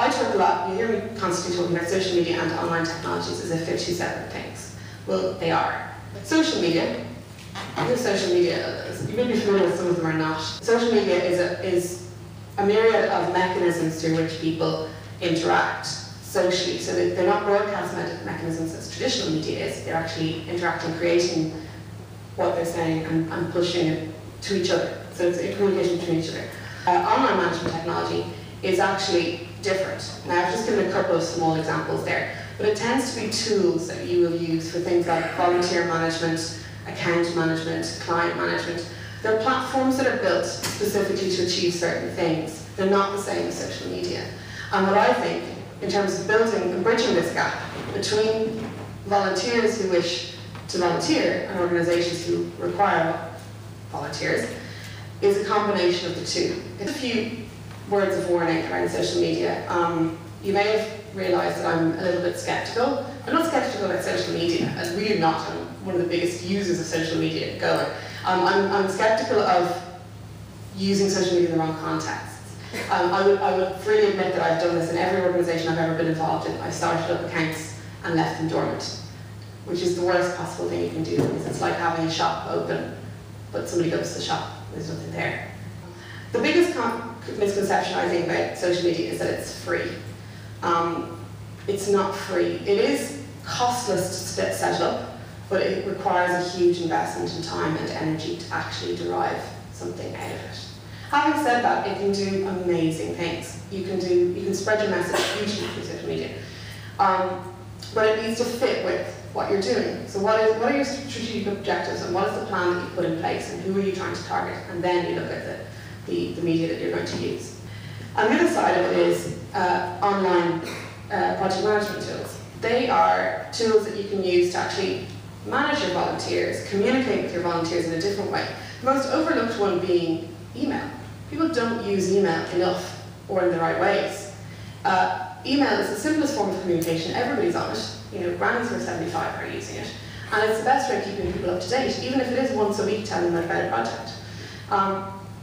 I talk a lot, you hear me constantly talking about social media and online technologies as if they're two separate things. Well, they are. Social media, you may be familiar with some of them or not. Social media is a myriad of mechanisms through which people interact socially. So they're not broadcast mechanisms as traditional media is. They're actually interacting, creating what they're saying and pushing it to each other. So it's a communication between each other. Online management technology is actually different. Now I've just given a couple of small examples there, but it tends to be tools that you will use for things like volunteer management, account management, client management. They're platforms that are built specifically to achieve certain things. They're not the same as social media. And what I think, in terms of building and bridging this gap between volunteers who wish to volunteer and organisations who require volunteers, is a combination of the two. A few words of warning around social media. You may have realised that I'm a little bit sceptical. I'm not sceptical about social media, I'm really not. I'm one of the biggest users of social media going. I'm sceptical of using social media in the wrong contexts. I would freely admit that I've done this in every organisation I've ever been involved in. I've started up accounts and left them dormant, which is the worst possible thing you can do, because it's like having a shop open, but somebody goes to the shop, there's nothing there. The biggest misconception I think about social media is that it's free. It's not free. It is costless to set up, but it requires a huge investment in time and energy to actually derive something out of it. Having said that, it can do amazing things. You can spread your message hugely through social media, but it needs to fit with what you're doing. So what are your strategic objectives, and what is the plan that you put in place, and who are you trying to target? And then you look at the media that you're going to use. And the other side of it is online project management tools. They are tools that you can use to actually manage your volunteers, communicate with your volunteers in a different way. The most overlooked one being email. People don't use email enough or in the right ways. Email is the simplest form of communication. Everybody's on it. You know, grannies who are 75 are using it. And it's the best way of keeping people up to date, even if it is once a week telling them about a project.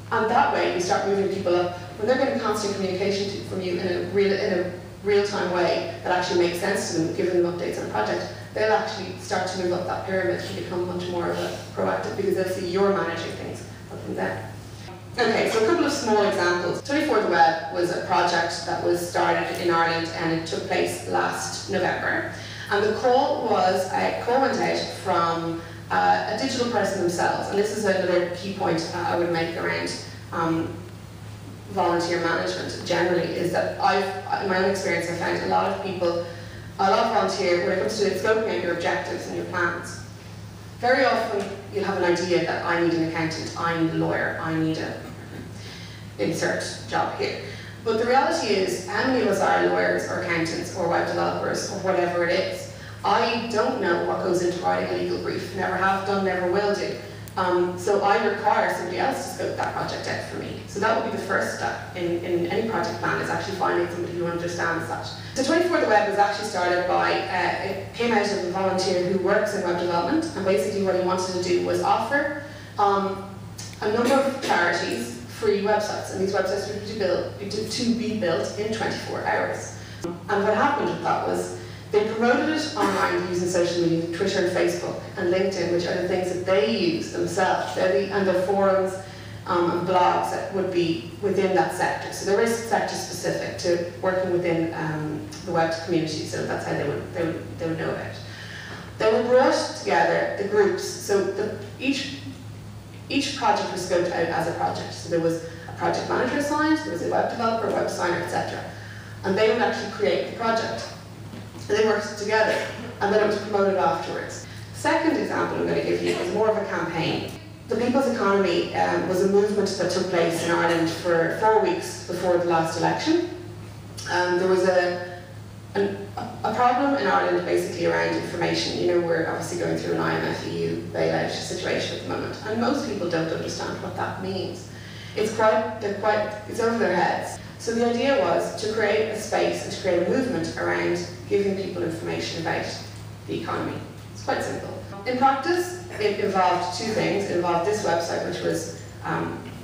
And that way you start moving people up. When they're getting constant communication from you in a real-time way that actually makes sense to them, giving them updates on a project, they'll actually start to move up that pyramid to become much more of a proactive, because they'll see you're managing things up from them. Okay, so a couple of small examples. 24 The Web was a project that was started in Ireland, and it took place last November. And the call went out from a digital person themselves, and this is another key point I would make around volunteer management generally, is that in my own experience, I found a lot of volunteer, when it comes to scoping out your objectives and your plans, very often you'll have an idea that I need an accountant, I need a lawyer, I need a insert job here. But the reality is, how many of us are lawyers or accountants or web developers or whatever it is? I don't know what goes into writing a legal brief, never have done, never will do. So I require somebody else to scope that project out for me. So that would be the first step in any project plan, is actually finding somebody who understands that. So 24 The Web was actually started by, it came out of a volunteer who works in web development, and basically what he wanted to do was offer a number of charities free websites, and these websites were to be built in 24 hours. And what happened with that was, they promoted it online using social media, Twitter and Facebook and LinkedIn, which are the things that they use themselves, and their forums and blogs that would be within that sector. So they were sector specific to working within the web community, so that's how they would know about it. They were brought together, the groups, so each project was scoped out as a project. So there was a project manager assigned, there was a web developer, web designer, etc. And they would actually create the project. And they worked together, and then it was promoted afterwards. Second example I'm going to give you is more of a campaign. The People's Economy was a movement that took place in Ireland for 4 weeks before the last election. There was a problem in Ireland basically around information. You know, we're obviously going through an IMF EU bailout situation at the moment, and most people don't understand what that means. It's over their heads. So the idea was to create a space and to create a movement around giving people information about the economy. It's quite simple. In practice, it involved two things. It involved this website, which was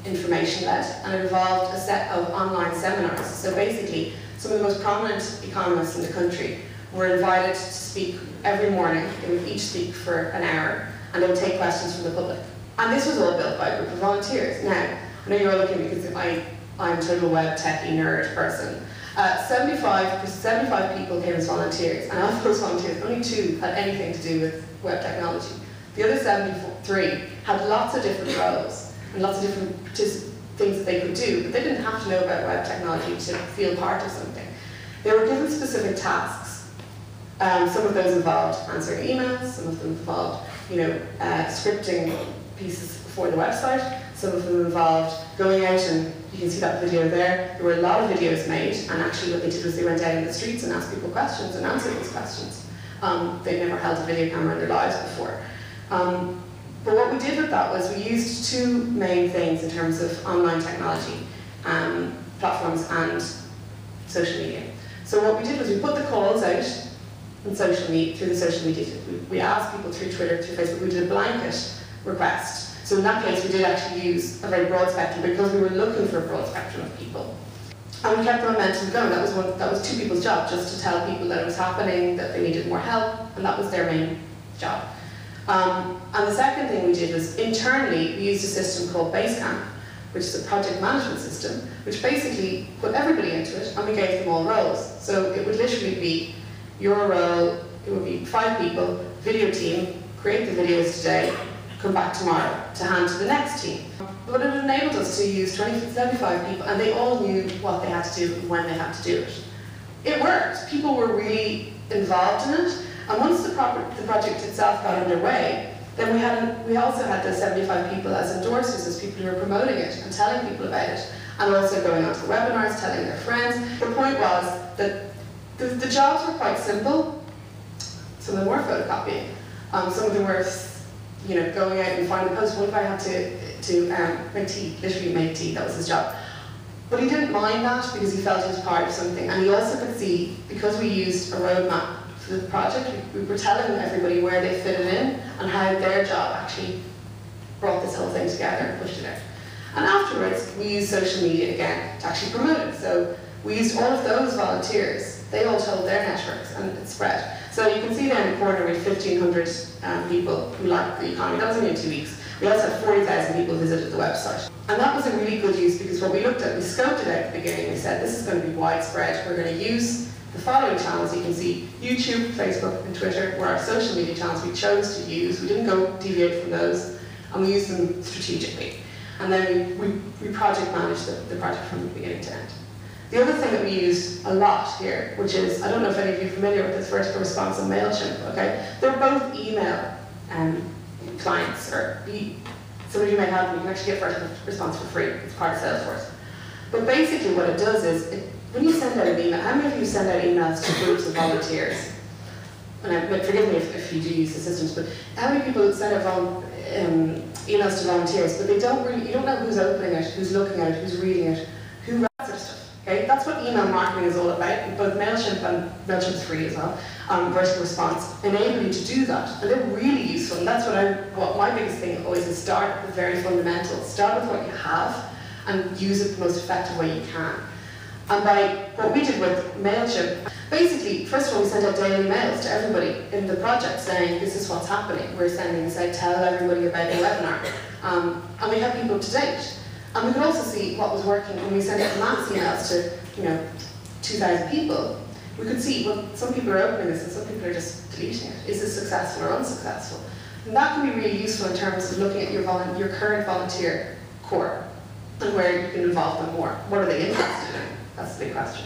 information-led, and it involved a set of online seminars. So basically, some of the most prominent economists in the country were invited to speak every morning. They would each speak for an hour, and they would take questions from the public. And this was all built by a group of volunteers. Now, I know you're all looking because I'm a total web techie nerd person. 75 people came as volunteers, and of those volunteers, only 2 had anything to do with web technology. The other 73 had lots of different roles and lots of different things that they could do, but they didn't have to know about web technology to feel part of something. They were given specific tasks. Some of those involved answering emails, some of them involved, scripting pieces for the website, some of them involved going out, and you can see that video there. There were a lot of videos made, and actually what they did was they went out in the streets and asked people questions and answered those questions. They'd never held a video camera in their lives before. But what we did with that was we used 2 main things in terms of online technology, platforms and social media. So what we did was we put the calls out in social media, through the social media. We asked people through Twitter, through Facebook, we did a blanket request. So in that case, we did actually use a very broad spectrum because we were looking for a broad spectrum of people. And we kept the momentum going. That was 2 people's job, just to tell people that it was happening, that they needed more help, and that was their main job. And the second thing we did was internally, we used a system called Basecamp, which is a project management system, which basically put everybody into it, and we gave them all roles. So it would literally be your role, it would be 5 people, video team, create the videos today, come back tomorrow to hand to the next team. But it enabled us to use 75 people, and they all knew what they had to do and when they had to do it. It worked. People were really involved in it, and once the project itself got underway, then we also had those 75 people as endorsers, as people who were promoting it and telling people about it, and also going onto the webinars, telling their friends. The point was that the jobs were quite simple. Some of them were photocopying. Some of them were going out and finding the post. One guy had to make tea, literally make tea, that was his job. But he didn't mind that because he felt he was part of something, and he also could see, because we used a roadmap for the project, we were telling everybody where they fitted in and how their job actually brought this whole thing together and pushed it out. And afterwards, we used social media again to actually promote it. So we used all of those volunteers. They all told their networks, and it spread. So you can see there in the corner we had 1,500 people who liked the economy. That was only in 2 weeks. We also had 40,000 people visited the website. And that was a really good use because what we looked at, we scoped it out at the beginning. We said this is going to be widespread. We're going to use the following channels. You can see YouTube, Facebook, and Twitter were our social media channels we chose to use. We didn't go deviate from those, and we used them strategically. And then we project managed the project from beginning to end. The other thing that we used a lot here, which is, I don't know if any of you are familiar with this vertical response on MailChimp, okay? They're both email clients, or some of you may have them. You can actually get vertical response for free. It's part of Salesforce. But basically what it does is, when you send out an email, how many of you send out emails to groups of volunteers? And forgive me if you do use the systems, but how many people send out emails to volunteers, but you don't know who's opening it, who's looking at it, who's reading it, who writes their stuff. Okay? That's what email marketing is all about. Both MailChimp, and MailChimp's free as well, vertical response, enable you to do that. And they're really useful. And that's what my biggest thing always is: start at the very fundamentals. Start with what you have and use it the most effective way you can. And by what we did with MailChimp, basically, first of all, we sent out daily mails to everybody in the project saying, this is what's happening. We're sending this out, tell everybody about the webinar. And we had people up to date. And we could also see what was working when we sent out mass emails to 2,000 people. We could see, well, some people are opening this and some people are just deleting it. Is this successful or unsuccessful? And that can be really useful in terms of looking at your current volunteer core and where you can involve them more. What are they interested in? That's the big question.